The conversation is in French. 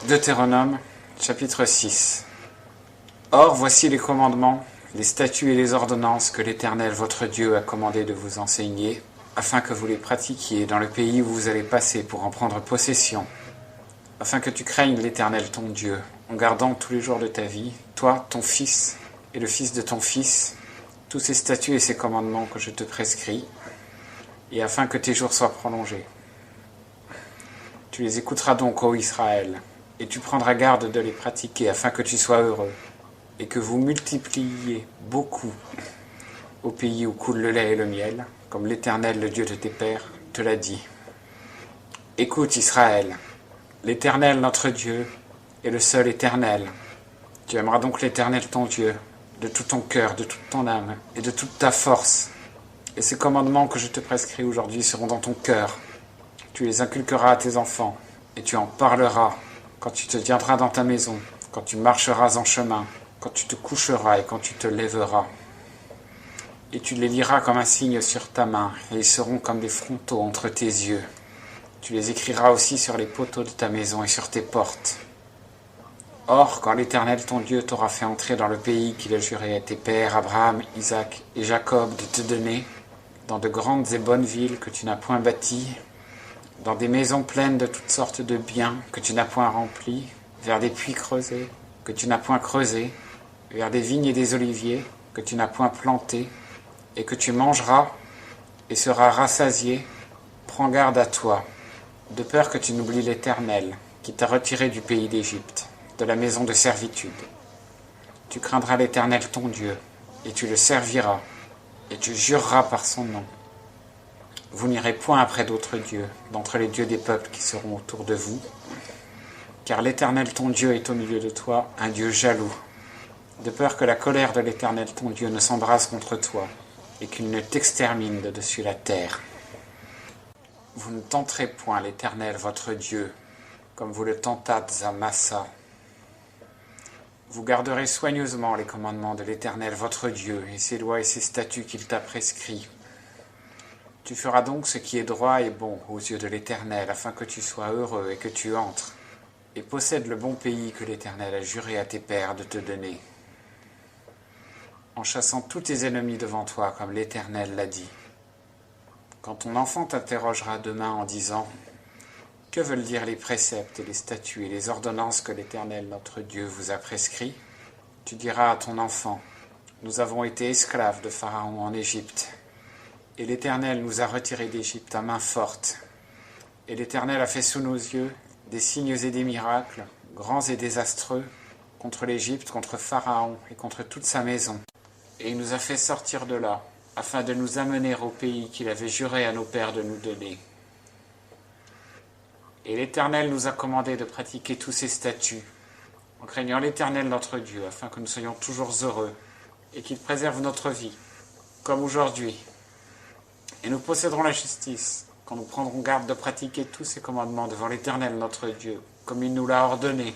Deutéronome, chapitre 6. Or, voici les commandements, les statuts et les ordonnances que l'Éternel votre Dieu a commandé de vous enseigner, afin que vous les pratiquiez dans le pays où vous allez passer pour en prendre possession, afin que tu craignes l'Éternel ton Dieu, en gardant tous les jours de ta vie, toi, ton fils et le fils de ton fils, tous ces statuts et ces commandements que je te prescris, et afin que tes jours soient prolongés. Tu les écouteras donc, ô Israël, et tu prendras garde de les pratiquer afin que tu sois heureux, et que vous multipliiez beaucoup au pays où coule le lait et le miel, comme l'Éternel, le Dieu de tes pères, te l'a dit. Écoute, Israël, l'Éternel, notre Dieu, est le seul Éternel. Tu aimeras donc l'Éternel, ton Dieu, de tout ton cœur, de toute ton âme et de toute ta force. Et ces commandements que je te prescris aujourd'hui seront dans ton cœur. Tu les inculqueras à tes enfants, et tu en parleras quand tu te tiendras dans ta maison, quand tu marcheras en chemin, quand tu te coucheras et quand tu te lèveras. Et tu les liras comme un signe sur ta main, et ils seront comme des frontaux entre tes yeux. Tu les écriras aussi sur les poteaux de ta maison et sur tes portes. Or, quand l'Éternel ton Dieu t'aura fait entrer dans le pays qu'il a juré à tes pères, Abraham, Isaac et Jacob, de te donner, dans de grandes et bonnes villes que tu n'as point bâties, dans des maisons pleines de toutes sortes de biens que tu n'as point remplis, vers des puits creusés que tu n'as point creusés, vers des vignes et des oliviers que tu n'as point plantés, et que tu mangeras et seras rassasié, prends garde à toi, de peur que tu n'oublies l'Éternel, qui t'a retiré du pays d'Égypte, de la maison de servitude. Tu craindras l'Éternel ton Dieu, et tu le serviras, et tu jureras par son nom. Vous n'irez point après d'autres dieux, d'entre les dieux des peuples qui seront autour de vous, car l'Éternel ton Dieu est au milieu de toi, un Dieu jaloux, de peur que la colère de l'Éternel ton Dieu ne s'embrase contre toi, et qu'il ne t'extermine de dessus la terre. Vous ne tenterez point l'Éternel votre Dieu, comme vous le tentâtes à Massa. Vous garderez soigneusement les commandements de l'Éternel votre Dieu, et ses lois et ses statuts qu'il t'a prescrits. Tu feras donc ce qui est droit et bon aux yeux de l'Éternel, afin que tu sois heureux et que tu entres, et possèdes le bon pays que l'Éternel a juré à tes pères de te donner, en chassant tous tes ennemis devant toi, comme l'Éternel l'a dit. Quand ton enfant t'interrogera demain en disant « Que veulent dire les préceptes et les statuts et les ordonnances que l'Éternel notre Dieu vous a prescrits ?» Tu diras à ton enfant « Nous avons été esclaves de Pharaon en Égypte. Et l'Éternel nous a retirés d'Égypte à main forte. Et l'Éternel a fait sous nos yeux des signes et des miracles, grands et désastreux, contre l'Égypte, contre Pharaon et contre toute sa maison. Et il nous a fait sortir de là, afin de nous amener au pays qu'il avait juré à nos pères de nous donner. Et l'Éternel nous a commandé de pratiquer tous ces statuts, en craignant l'Éternel notre Dieu, afin que nous soyons toujours heureux, et qu'il préserve notre vie, comme aujourd'hui. Et nous posséderons la justice, quand nous prendrons garde de pratiquer tous ces commandements devant l'Éternel notre Dieu, comme il nous l'a ordonné.